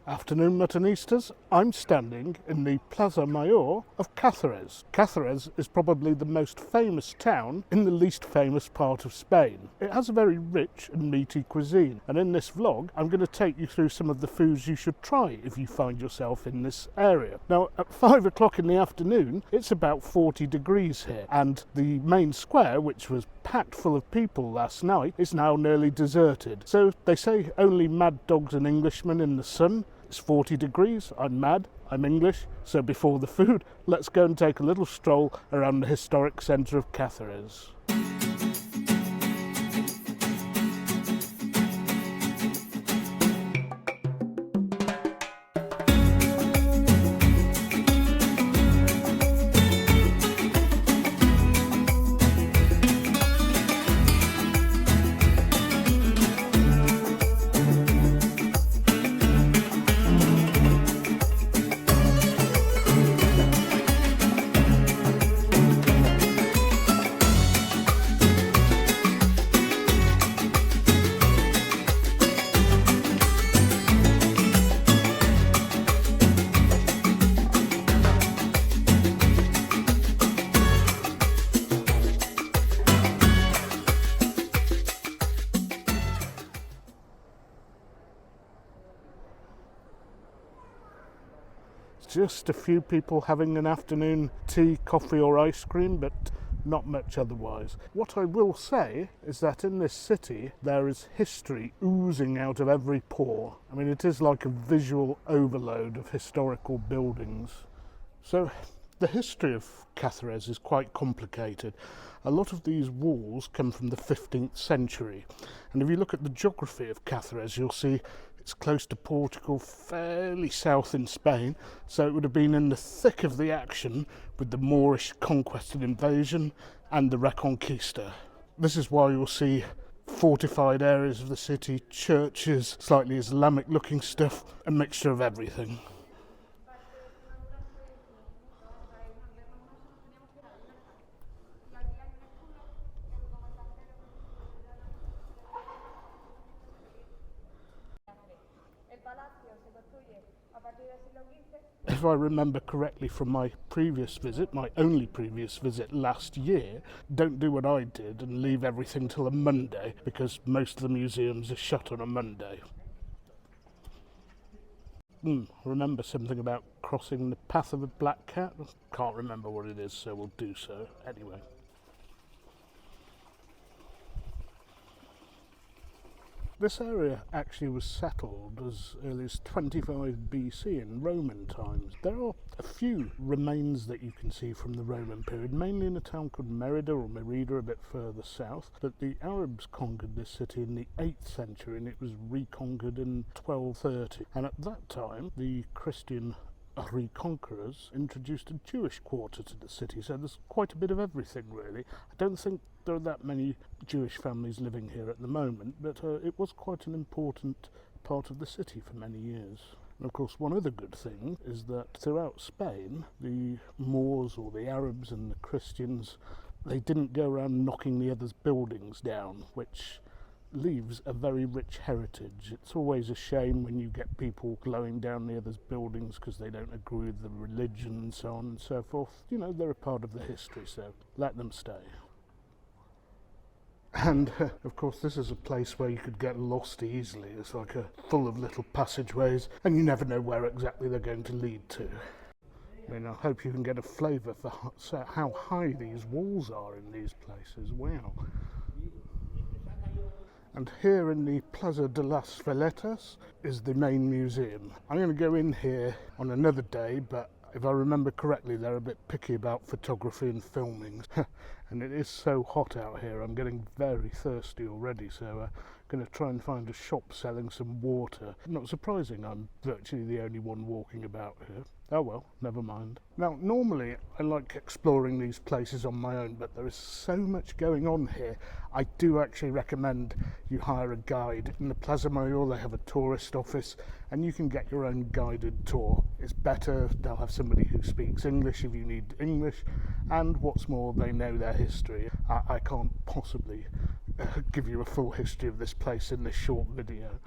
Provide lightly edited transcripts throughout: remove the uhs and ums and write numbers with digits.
Afternoon Muttonistas, I'm standing in the Plaza Mayor of Cáceres. Cáceres is probably the most famous town in the least famous part of Spain. It has a very rich and meaty cuisine, and in this vlog I'm going to take you through some of the foods you should try if you find yourself in this area. Now at 5 o'clock in the afternoon it's about 40 degrees here, and the main square, which was packed full of people last night, is now nearly deserted. So they say only mad dogs and Englishmen in the sun. It's 40 degrees, I'm mad, I'm English, so before the food, let's go and take a little stroll around the historic centre of Caceres. Just a few people having an afternoon tea, coffee or ice cream, but not much otherwise. What I will say is that in this city there is history oozing out of every pore. I mean, it is like a visual overload of historical buildings. So the history of Caceres is quite complicated. A lot of these walls come from the 15th century, and if you look at the geography of Caceres you'll see it's close to Portugal, fairly south in Spain, so it would have been in the thick of the action with the Moorish conquest and invasion and the Reconquista. This is why you'll see fortified areas of the city, churches, slightly Islamic looking stuff, a mixture of everything. If I remember correctly from my previous visit, my only previous visit last year, don't do what I did and leave everything till a Monday, because most of the museums are shut on a Monday. Remember something about crossing the path of a black cat? Can't remember what it is, so we'll do so anyway. This area actually was settled as early as 25 BC in Roman times. There are a few remains that you can see from the Roman period, mainly in a town called Merida or Merida a bit further south, but the Arabs conquered this city in the 8th century and it was reconquered in 1230. And at that time the Christian reconquerors introduced a Jewish quarter to the city, so there's quite a bit of everything really. I don't think there are that many Jewish families living here at the moment, but it was quite an important part of the city for many years. And of course one other good thing is that throughout Spain the Moors or the Arabs and the Christians, they didn't go around knocking the others' buildings down, which leaves a very rich heritage. It's always a shame when you get people blowing down the others' buildings because they don't agree with the religion and so on and so forth. You know, they're a part of the history, so let them stay. And of course this is a place where you could get lost easily. It's like full of little passageways and you never know where exactly they're going to lead to. I mean, I hope you can get a flavour for how high these walls are in these places. Wow. And here in the Plaza de las Veletas is the main museum. I'm going to go in here on another day, but if I remember correctly they're a bit picky about photography and filming. And it is so hot out here, I'm getting very thirsty already, so I'm going to try and find a shop selling some water. Not surprising, I'm virtually the only one walking about here. Oh well, never mind. Now, normally I like exploring these places on my own, but there is so much going on here. I do actually recommend you hire a guide. In the Plaza Mayor they have a tourist office and you can get your own guided tour. It's better, they'll have somebody who speaks English if you need English, and what's more, they know their history. I can't possibly give you a full history of this place in this short video.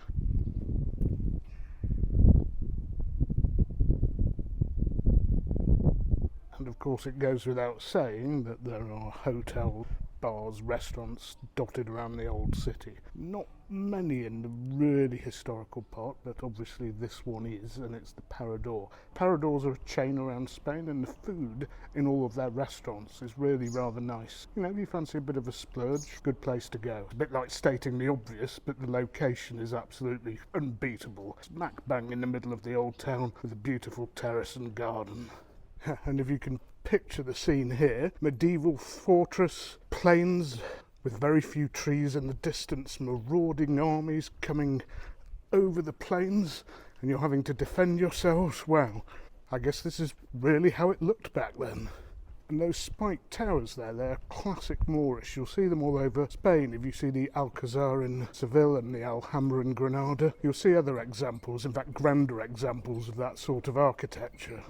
Of course, it goes without saying that there are hotels, bars, restaurants dotted around the old city. Not many in the really historical part, but obviously this one is, and it's the Parador. Paradors are a chain around Spain, and the food in all of their restaurants is really rather nice. You know, if you fancy a bit of a splurge, good place to go. It's a bit like stating the obvious, but the location is absolutely unbeatable. Smack bang in the middle of the old town with a beautiful terrace and garden. And if you can picture the scene here, medieval fortress, plains with very few trees in the distance, marauding armies coming over the plains, and you're having to defend yourselves. Well, I guess this is really how it looked back then. And those spiked towers there, they're classic Moorish. You'll see them all over Spain. If you see the Alcazar in Seville and the Alhambra in Granada, you'll see other examples, in fact grander examples of that sort of architecture.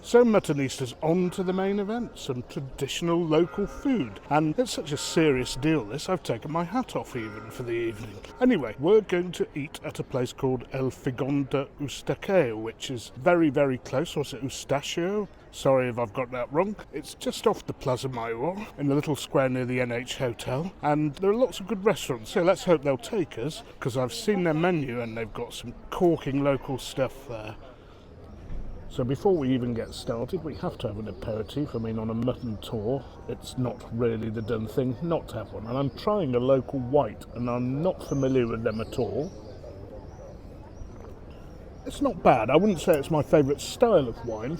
So Muttonistas, on to the main event, some traditional local food. And it's such a serious deal this, I've taken my hat off even for the evening. Anyway, we're going to eat at a place called El Figón de Eustaquio, which is very, very close, or is it Eustaquio? Sorry if I've got that wrong. It's just off the Plaza Mayor, in a little square near the NH Hotel, and there are lots of good restaurants, so let's hope they'll take us, because I've seen their menu and they've got some corking local stuff there. So before we even get started, we have to have an aperitif. I mean, on a mutton tour, it's not really the done thing not to have one. And I'm trying a local white, and I'm not familiar with them at all. It's not bad. I wouldn't say it's my favourite style of wine,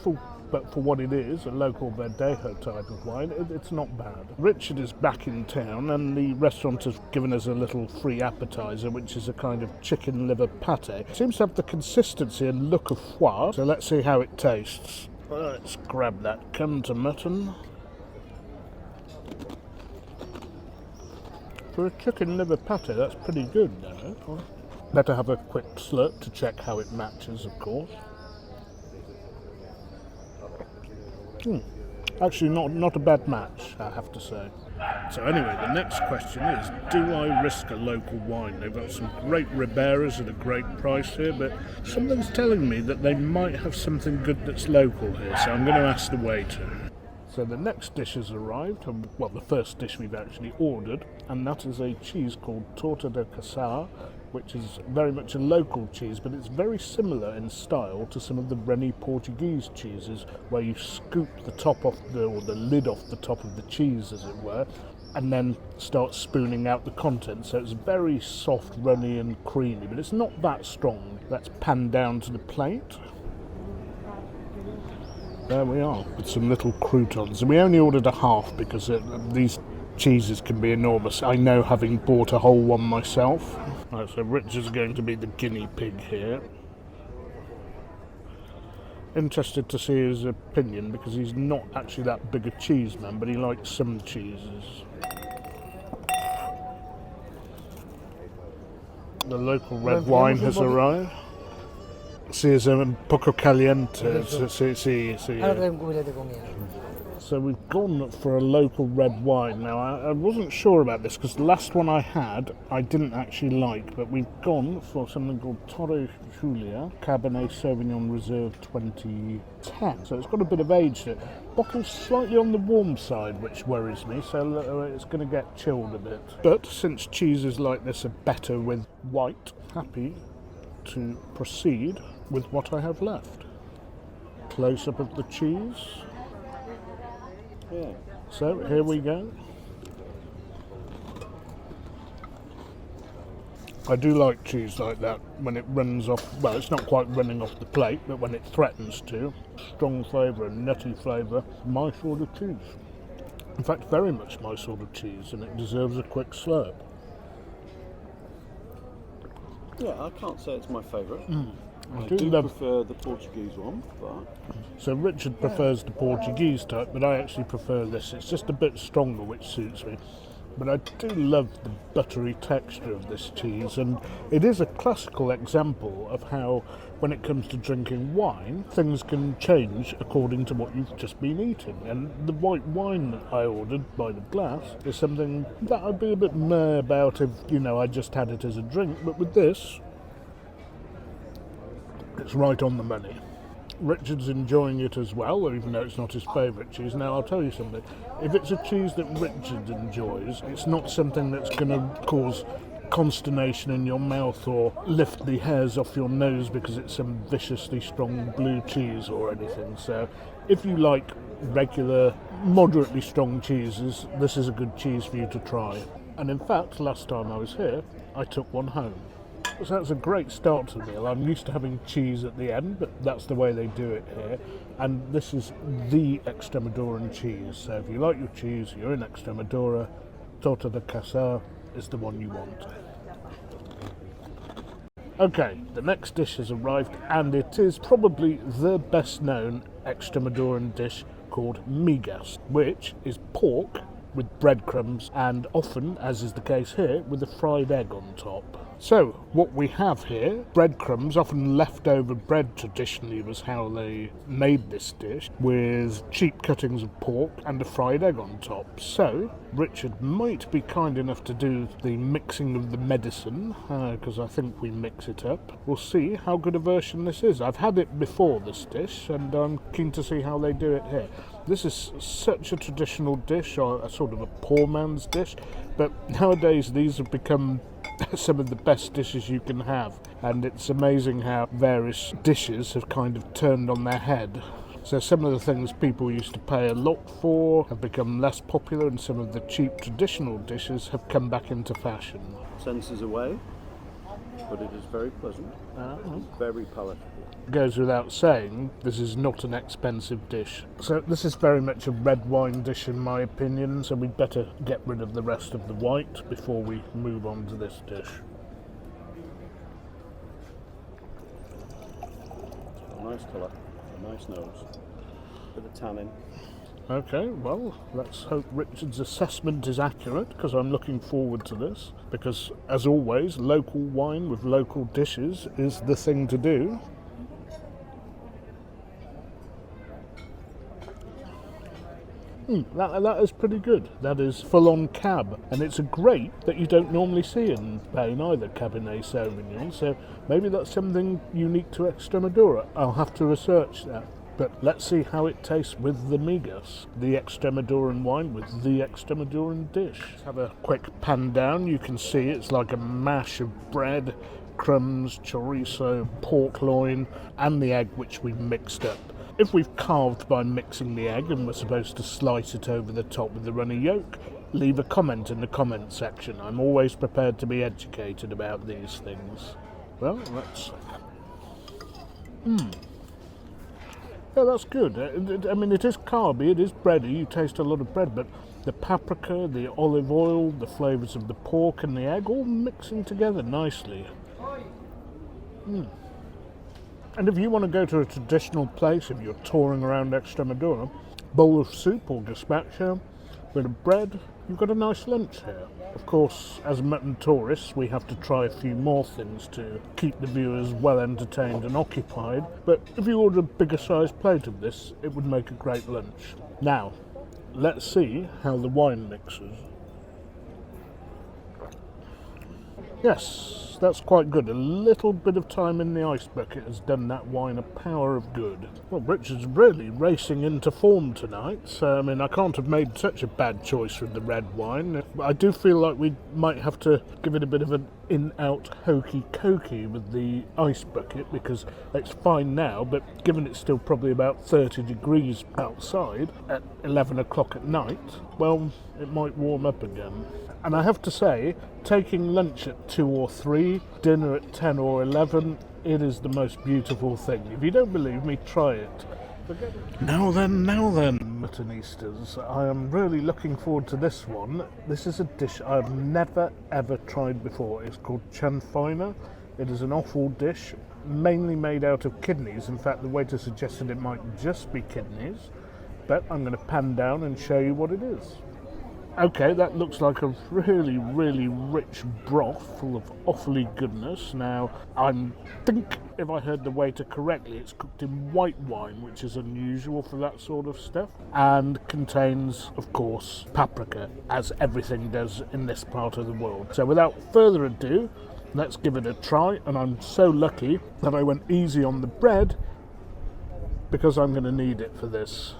but for what it is, a local Verdejo type of wine, it's not bad. Richard is back in town, and the restaurant has given us a little free appetiser, which is a kind of chicken liver pate. It seems to have the consistency and look of foie, so let's see how it tastes. Let's grab that come to mutton. For a chicken liver pate, that's pretty good, though. Better have a quick slurp to check how it matches, of course. Actually, not a bad match, I have to say. So anyway, the next question is, do I risk a local wine? They've got some great Riberas at a great price here, but something's telling me that they might have something good that's local here, so I'm going to ask the waiter. So the next dish has arrived, well, the first dish we've actually ordered, and that is a cheese called Torta de Caceres, which is very much a local cheese, but it's very similar in style to some of the Rennie Portuguese cheeses, where you scoop the top off or the lid off the top of the cheese, as it were, and then start spooning out the contents. So it's very soft, runny and creamy, but it's not that strong. That's panned down to the plate. There we are, with some little croutons. And we only ordered a half because these cheeses can be enormous. I know, having bought a whole one myself. Right, so Richard's going to be the guinea pig here. Interested to see his opinion, because he's not actually that big a cheese man, but he likes some cheeses. The local red wine has arrived. Sí, es un poco caliente. Sí. So we've gone for a local red wine. Now, I wasn't sure about this, because the last one I had, I didn't actually like, but we've gone for something called Torre Julia, Cabernet Sauvignon Reserve 2010. So it's got a bit of age to it. Bottle's slightly on the warm side, which worries me, so it's going to get chilled a bit. But since cheeses like this are better with white, happy to proceed with what I have left. Close-up of the cheese. Yeah. So here we go. I do like cheese like that when it runs off, well, it's not quite running off the plate, but when it threatens to. Strong flavour and nutty flavour, my sort of cheese. In fact, very much my sort of cheese, and it deserves a quick slurp. Yeah, I can't say it's my favourite. I do prefer the Portuguese one, but... So Richard prefers the Portuguese type, but I actually prefer this. It's just a bit stronger, which suits me. but I do love the buttery texture of this cheese, and it is a classical example of how, when it comes to drinking wine, things can change according to what you've just been eating. And the white wine that I ordered by the glass is something that I'd be a bit meh about if, I just had it as a drink, but with this, it's right on the money. Richard's enjoying it as well, even though it's not his favourite cheese. Now, I'll tell you something. If it's a cheese that Richard enjoys, it's not something that's going to cause consternation in your mouth or lift the hairs off your nose because it's some viciously strong blue cheese or anything. So, if you like regular, moderately strong cheeses, this is a good cheese for you to try. And in fact, last time I was here, I took one home. So that's a great start to the meal. I'm used to having cheese at the end, but that's the way they do it here. And this is the Extremaduran cheese. So if you like your cheese, you're in Extremadura, Torta de Caceres is the one you want. Okay, the next dish has arrived, and it is probably the best known Extremaduran dish called Migas, which is pork with breadcrumbs and often, as is the case here, with a fried egg on top. So, what we have here, breadcrumbs, often leftover bread traditionally was how they made this dish, with cheap cuttings of pork and a fried egg on top. So, Richard might be kind enough to do the mixing of the medicine, because I think we mix it up. We'll see how good a version this is. I've had it before, this dish, and I'm keen to see how they do it here. This is such a traditional dish, or a sort of a poor man's dish, but nowadays these have become some of the best dishes you can have, and it's amazing how various dishes have kind of turned on their head. So some of the things people used to pay a lot for have become less popular, and some of the cheap traditional dishes have come back into fashion. Senses away, but it is very pleasant, very palatable. Goes without saying, this is not an expensive dish. So this is very much a red wine dish in my opinion, so we'd better get rid of the rest of the white before we move on to this dish. A nice colour, a nice nose, bit of tannin. Okay, well, let's hope Richard's assessment is accurate, because I'm looking forward to this, because as always, local wine with local dishes is the thing to do. That is pretty good. That is full-on cab, and it's a grape that you don't normally see in Spain either, Cabernet Sauvignon, so maybe that's something unique to Extremadura. I'll have to research that. But let's see how it tastes with the Migas, the Extremaduran wine with the Extremaduran dish. Let's have a quick pan down. You can see it's like a mash of bread, crumbs, chorizo, pork loin, and the egg which we've mixed up. If we've carved by mixing the egg and we're supposed to slice it over the top with the runny yolk, leave a comment in the comment section. I'm always prepared to be educated about these things. Well, let's... Yeah, that's good. I mean, it is carby, it is bready, you taste a lot of bread, but the paprika, the olive oil, the flavours of the pork and the egg all mixing together nicely. And if you want to go to a traditional place, if you're touring around Extremadura, bowl of soup or gazpacho, bit of bread, you've got a nice lunch here. Of course, as mutton tourists, we have to try a few more things to keep the viewers well entertained and occupied, but if you order a bigger sized plate of this, it would make a great lunch. Now, let's see how the wine mixes. Yes, that's quite good. A little bit of time in the ice bucket has done that wine a power of good. Well, Richard's really racing into form tonight, so I mean, I can't have made such a bad choice with the red wine. I do feel like we might have to give it a bit of an in-out hokey-cokey with the ice bucket, because it's fine now, but given it's still probably about 30 degrees outside at 11 o'clock at night, well, it might warm up again. And I have to say, taking lunch at 2 or 3, dinner at 10 or 11, it is the most beautiful thing. If you don't believe me, try it. Now then, Muttonistas, I am really looking forward to this one. This is a dish I've never ever tried before. It's called Chanfaina. It is an offal dish, mainly made out of kidneys. In fact, the waiter suggested it might just be kidneys, but I'm going to pan down and show you what it is. Okay, that looks like a really, really rich broth full of awfully goodness. Now, I think if I heard the waiter correctly, it's cooked in white wine, which is unusual for that sort of stuff, and contains, of course, paprika, as everything does in this part of the world. So without further ado, let's give it a try, and I'm so lucky that I went easy on the bread because I'm going to need it for this.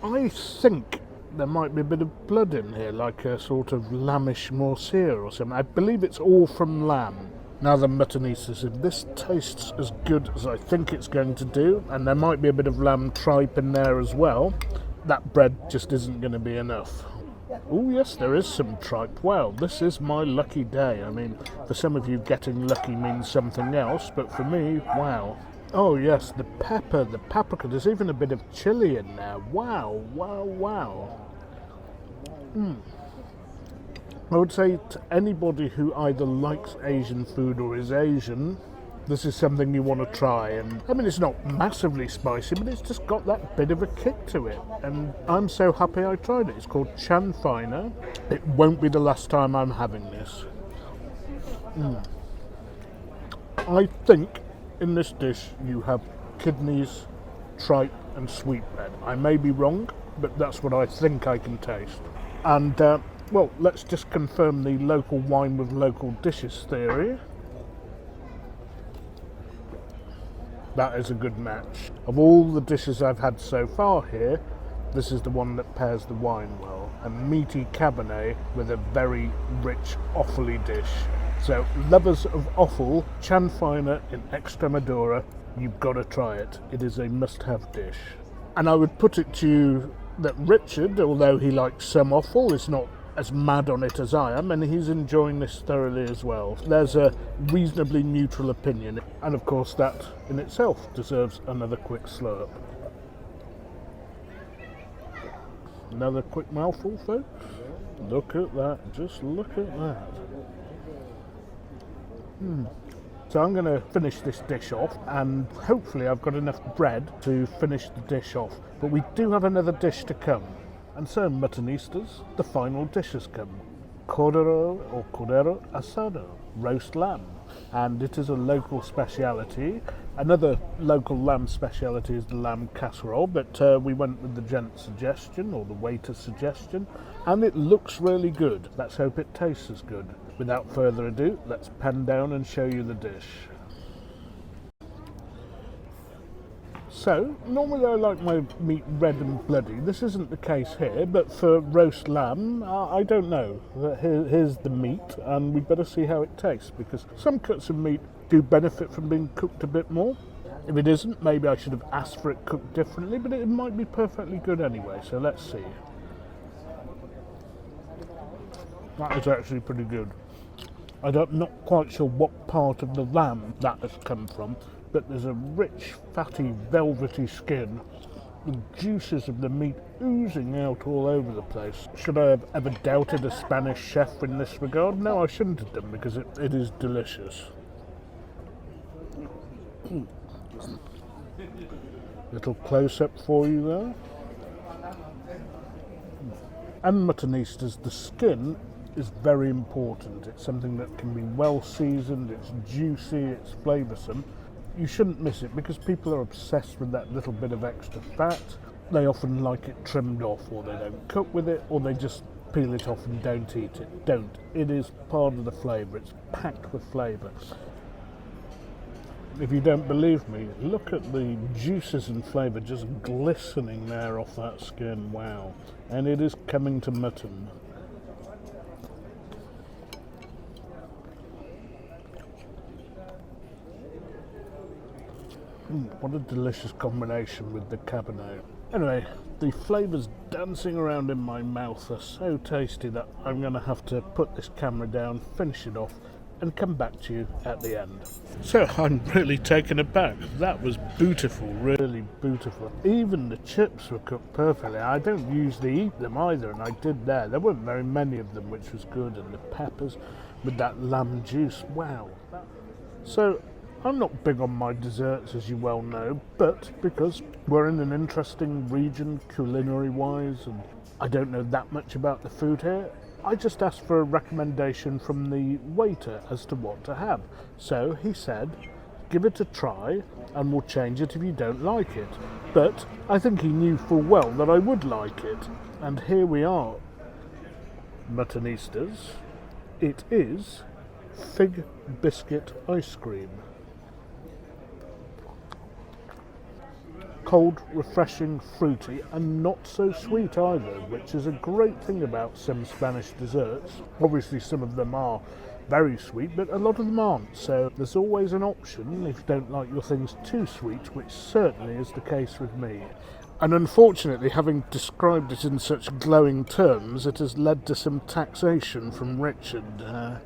I think there might be a bit of blood in here, like a sort of lambish morceau or something. I believe it's all from lamb. Now the muttonistas, if this tastes as good as I think it's going to do, and there might be a bit of lamb tripe in there as well, that bread just isn't going to be enough. Oh yes, there is some tripe. Well, this is my lucky day. I mean, for some of you getting lucky means something else, but for me, wow. Oh yes, the pepper, the paprika, there's even a bit of chilli in there. Wow, wow, wow. I would say to anybody who either likes Asian food or is Asian, this is something you want to try. And I mean, it's not massively spicy, but it's just got that bit of a kick to it. And I'm so happy I tried it. It's called Chanfaina. It won't be the last time I'm having this. I think in this dish you have kidneys, tripe and sweetbread. I may be wrong, but that's what I think I can taste. And well, let's just confirm the local wine with local dishes theory. That is a good match. Of all the dishes I've had so far here, this is the one that pairs the wine well. A meaty Cabernet with a very rich offally dish. So, lovers of offal, Chanfaina in Extremadura, you've got to try it. It is a must-have dish. And I would put it to you that Richard, although he likes some offal, is not as mad on it as I am, and he's enjoying this thoroughly as well. There's a reasonably neutral opinion, and of course that in itself deserves another quick slurp. Another quick mouthful, folks. Look at that, just look at that. So I'm going to finish this dish off, and hopefully I've got enough bread to finish the dish off. But we do have another dish to come. And so, muttonistas, the final dish has come. Cordero or Cordero asado, roast lamb. And it is a local speciality. Another local lamb speciality is the lamb casserole, but we went with the gent's suggestion, or the waiter's suggestion, and it looks really good. Let's hope it tastes as good. Without further ado, let's pen down and show you the dish. So, normally I like my meat red and bloody. This isn't the case here, but for roast lamb, I don't know. Here's the meat, and we better see how it tastes, because some cuts of meat do benefit from being cooked a bit more. If it isn't, maybe I should have asked for it cooked differently, but it might be perfectly good anyway, so let's see. That is actually pretty good. I'm not quite sure what part of the lamb that has come from, but there's a rich, fatty, velvety skin, the juices of the meat oozing out all over the place. Should I have ever doubted a Spanish chef in this regard? No, I shouldn't have done, because it is delicious. Little close-up for you there. And muttonistas, the skin is very important. It's something that can be well seasoned, it's juicy, it's flavoursome. You shouldn't miss it, because people are obsessed with that little bit of extra fat. They often like it trimmed off, or they don't cook with it, or they just peel it off and don't eat it. Don't. It is part of the flavour. It's packed with flavour. If you don't believe me, look at the juices and flavour just glistening there off that skin. Wow. And it is coming to mutton. What a delicious combination with the Cabernet. Anyway, the flavours dancing around in my mouth are so tasty that I'm going to have to put this camera down, finish it off, and come back to you at the end. So I'm really taken aback. That was beautiful, really beautiful. Even the chips were cooked perfectly. I don't usually eat them either, and I did there. There weren't very many of them, which was good, and the peppers with that lamb juice. Wow. So I'm not big on my desserts, as you well know, but because we're in an interesting region culinary-wise, and I don't know that much about the food here. I just asked for a recommendation from the waiter as to what to have. So he said, give it a try and we'll change it if you don't like it. But I think he knew full well that I would like it. And here we are, Muttonistas. It is fig biscuit ice cream. Cold, refreshing, fruity, and not so sweet either, which is a great thing about some Spanish desserts. Obviously some of them are very sweet, but a lot of them aren't, so there's always an option if you don't like your things too sweet, which certainly is the case with me. And unfortunately, having described it in such glowing terms, it has led to some taxation from Richard.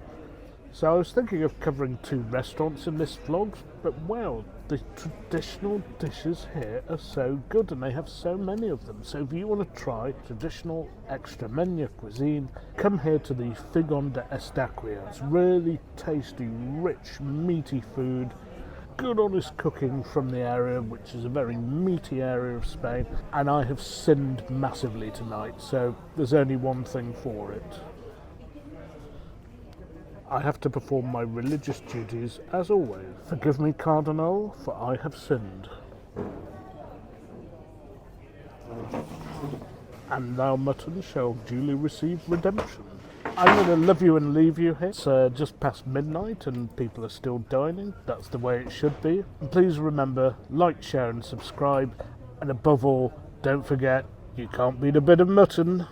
So I was thinking of covering 2 restaurants in this vlog, but wow, the traditional dishes here are so good and they have so many of them. So if you want to try traditional Extremadura cuisine, come here to the Figón de Eustaquio. It's really tasty, rich, meaty food. Good honest cooking from the area, which is a very meaty area of Spain, and I have sinned massively tonight, so there's only one thing for it. I have to perform my religious duties as always. Forgive me, Cardinal, for I have sinned. And thou, Mutton, shall duly receive redemption. I'm going to love you and leave you here. It's just past midnight and people are still dining. That's the way it should be. And please remember, like, share and subscribe. And above all, don't forget, you can't beat a bit of mutton.